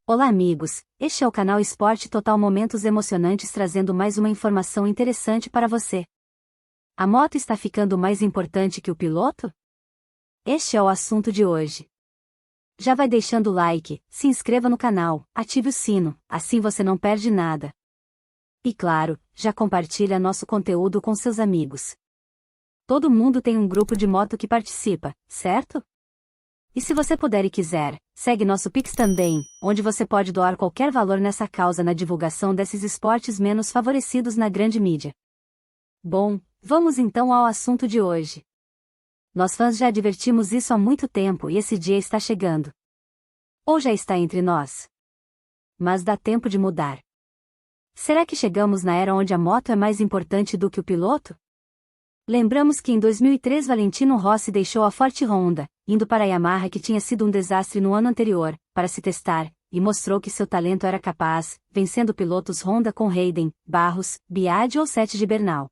Olá amigos, este é o canal Esporte Total, momentos emocionantes, trazendo mais uma informação interessante para você. A moto está ficando mais importante que o piloto? Este é o assunto de hoje. Já vai deixando o like, se inscreva no canal, ative o sino, assim você não perde nada. E claro, já compartilha nosso conteúdo com seus amigos. Todo mundo tem um grupo de moto que participa, certo? E se você puder e quiser, segue nosso Pix também, onde você pode doar qualquer valor nessa causa na divulgação desses esportes menos favorecidos na grande mídia. Bom, vamos então ao assunto de hoje. Nós fãs já advertimos isso há muito tempo e esse dia está chegando. Ou já está entre nós? Mas dá tempo de mudar. Será que chegamos na era onde a moto é mais importante do que o piloto? Lembramos que em 2003 Valentino Rossi deixou a Forte Honda, indo para a Yamaha, que tinha sido um desastre no ano anterior, para se testar, e mostrou que seu talento era capaz, vencendo pilotos Honda com Hayden, Barros, Biaggi ou Sete de Bernal.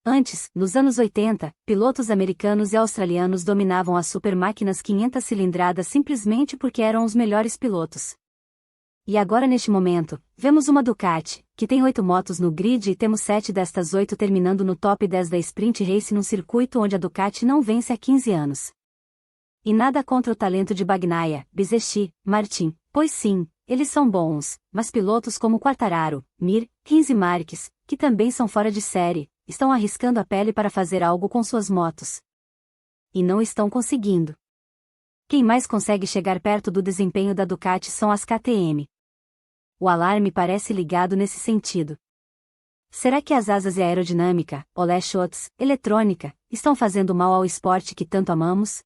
Antes, nos anos 80, pilotos americanos e australianos dominavam as super máquinas 500 cilindradas simplesmente porque eram os melhores pilotos. E agora, neste momento, vemos uma Ducati, que tem 8 motos no grid, e temos 7 destas 8 terminando no top 10 da Sprint Race, num circuito onde a Ducati não vence há 15 anos. E nada contra o talento de Bagnaia, Bezzecchi, Martin, pois sim, eles são bons, mas pilotos como Quartararo, Mir, Rins e Marques, que também são fora de série, estão arriscando a pele para fazer algo com suas motos. E não estão conseguindo. Quem mais consegue chegar perto do desempenho da Ducati são as KTM. O alarme parece ligado nesse sentido. Será que as asas e a aerodinâmica, Olé-Shots, eletrônica, estão fazendo mal ao esporte que tanto amamos?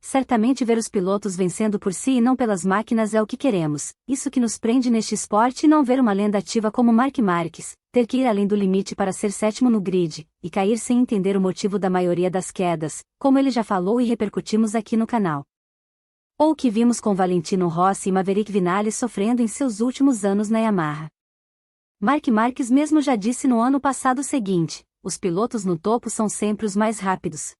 Certamente ver os pilotos vencendo por si e não pelas máquinas é o que queremos, isso que nos prende neste esporte, e não ver uma lenda ativa como Marc Marques, ter que ir além do limite para ser sétimo no grid, e cair sem entender o motivo da maioria das quedas, como ele já falou e repercutimos aqui no canal. Ou o que vimos com Valentino Rossi e Maverick Vinales sofrendo em seus últimos anos na Yamaha. Marc Marques mesmo já disse no ano passado o seguinte: os pilotos no topo são sempre os mais rápidos.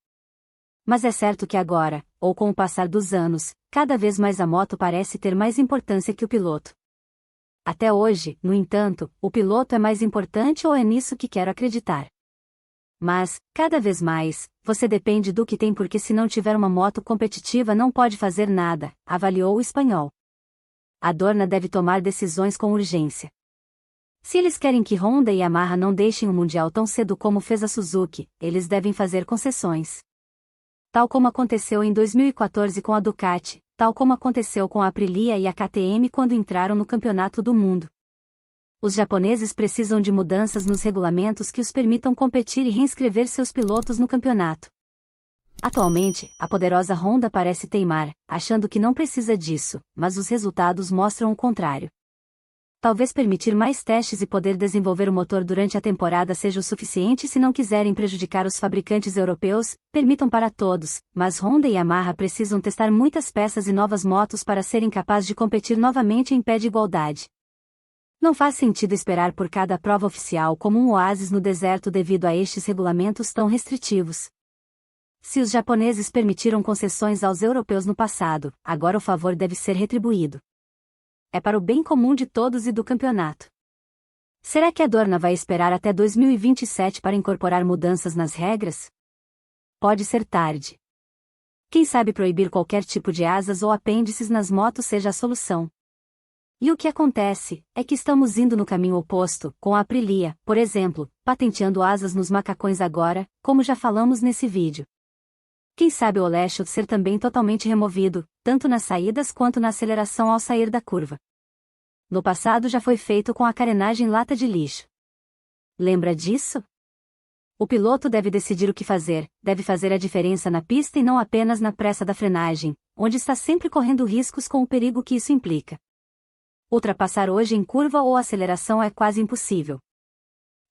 Mas é certo que agora, ou com o passar dos anos, cada vez mais a moto parece ter mais importância que o piloto. Até hoje, no entanto, o piloto é mais importante, ou é nisso que quero acreditar. Mas, cada vez mais, você depende do que tem, porque se não tiver uma moto competitiva não pode fazer nada, avaliou o espanhol. A Dorna deve tomar decisões com urgência. Se eles querem que Honda e Yamaha não deixem o Mundial tão cedo como fez a Suzuki, eles devem fazer concessões. Tal como aconteceu em 2014 com a Ducati, tal como aconteceu com a Aprilia e a KTM quando entraram no Campeonato do Mundo. Os japoneses precisam de mudanças nos regulamentos que os permitam competir e reinscrever seus pilotos no campeonato. Atualmente, a poderosa Honda parece teimar, achando que não precisa disso, mas os resultados mostram o contrário. Talvez permitir mais testes e poder desenvolver o motor durante a temporada seja o suficiente se não quiserem prejudicar os fabricantes europeus, permitam para todos, mas Honda e Yamaha precisam testar muitas peças e novas motos para serem capazes de competir novamente em pé de igualdade. Não faz sentido esperar por cada prova oficial como um oásis no deserto devido a estes regulamentos tão restritivos. Se os japoneses permitiram concessões aos europeus no passado, agora o favor deve ser retribuído. É para o bem comum de todos e do campeonato. Será que a Dorna vai esperar até 2027 para incorporar mudanças nas regras? Pode ser tarde. Quem sabe proibir qualquer tipo de asas ou apêndices nas motos seja a solução. E o que acontece é que estamos indo no caminho oposto, com a Aprilia, por exemplo, patenteando asas nos macacões agora, como já falamos nesse vídeo. Quem sabe o Olé-Shot ser também totalmente removido, tanto nas saídas quanto na aceleração ao sair da curva. No passado já foi feito com a carenagem lata de lixo. Lembra disso? O piloto deve decidir o que fazer, deve fazer a diferença na pista e não apenas na pressa da frenagem, onde está sempre correndo riscos com o perigo que isso implica. Ultrapassar hoje em curva ou aceleração é quase impossível.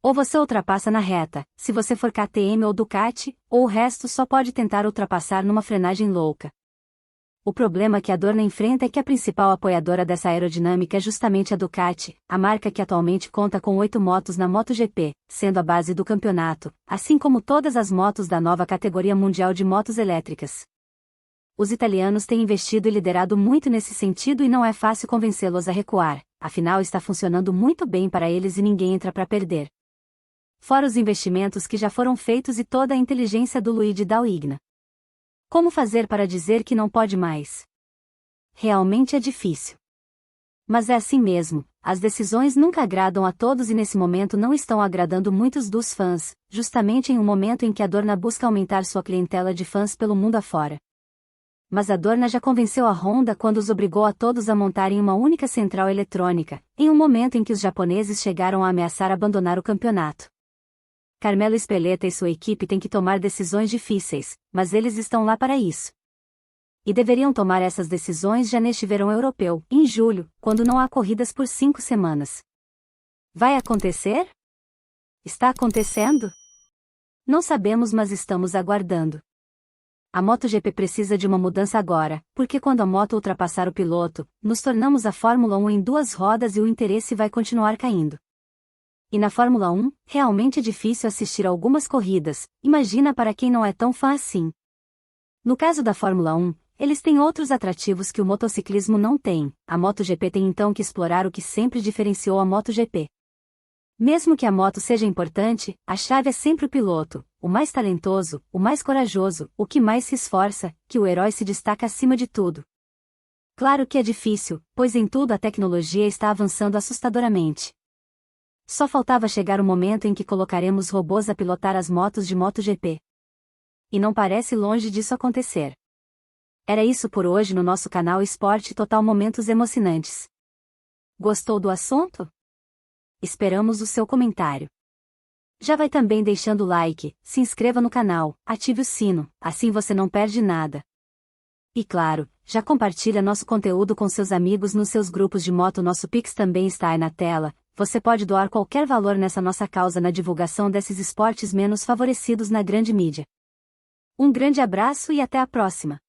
Ou você ultrapassa na reta, se você for KTM ou Ducati, ou o resto só pode tentar ultrapassar numa frenagem louca. O problema que a Dorna enfrenta é que a principal apoiadora dessa aerodinâmica é justamente a Ducati, a marca que atualmente conta com 8 motos na MotoGP, sendo a base do campeonato, assim como todas as motos da nova categoria mundial de motos elétricas. Os italianos têm investido e liderado muito nesse sentido e não é fácil convencê-los a recuar, afinal está funcionando muito bem para eles e ninguém entra para perder. Fora os investimentos que já foram feitos e toda a inteligência do Luigi Daugna. Como fazer para dizer que não pode mais? Realmente é difícil. Mas é assim mesmo, as decisões nunca agradam a todos e nesse momento não estão agradando muitos dos fãs, justamente em um momento em que a Dorna busca aumentar sua clientela de fãs pelo mundo afora. Mas a Dorna já convenceu a Honda quando os obrigou a todos a montarem uma única central eletrônica, em um momento em que os japoneses chegaram a ameaçar abandonar o campeonato. Carmelo Espeleta e sua equipe têm que tomar decisões difíceis, mas eles estão lá para isso. E deveriam tomar essas decisões já neste verão europeu, em julho, quando não há corridas por 5 semanas. Vai acontecer? Está acontecendo? Não sabemos, mas estamos aguardando. A MotoGP precisa de uma mudança agora, porque quando a moto ultrapassar o piloto, nos tornamos a Fórmula 1 em 2 rodas e o interesse vai continuar caindo. E na Fórmula 1, realmente é difícil assistir algumas corridas, imagina para quem não é tão fã assim. No caso da Fórmula 1, eles têm outros atrativos que o motociclismo não tem, a MotoGP tem então que explorar o que sempre diferenciou a MotoGP. Mesmo que a moto seja importante, a chave é sempre o piloto, o mais talentoso, o mais corajoso, o que mais se esforça, que o herói se destaca acima de tudo. Claro que é difícil, pois em tudo a tecnologia está avançando assustadoramente. Só faltava chegar o momento em que colocaremos robôs a pilotar as motos de MotoGP. E não parece longe disso acontecer. Era isso por hoje no nosso canal Esporte Total Momentos Emocionantes. Gostou do assunto? Esperamos o seu comentário. Já vai também deixando o like, se inscreva no canal, ative o sino, assim você não perde nada. E claro, já compartilha nosso conteúdo com seus amigos nos seus grupos de moto. Nosso Pix também está aí na tela, você pode doar qualquer valor nessa nossa causa na divulgação desses esportes menos favorecidos na grande mídia. Um grande abraço e até a próxima!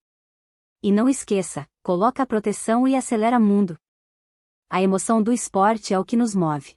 E não esqueça, coloca a proteção e acelera mundo. A emoção do esporte é o que nos move.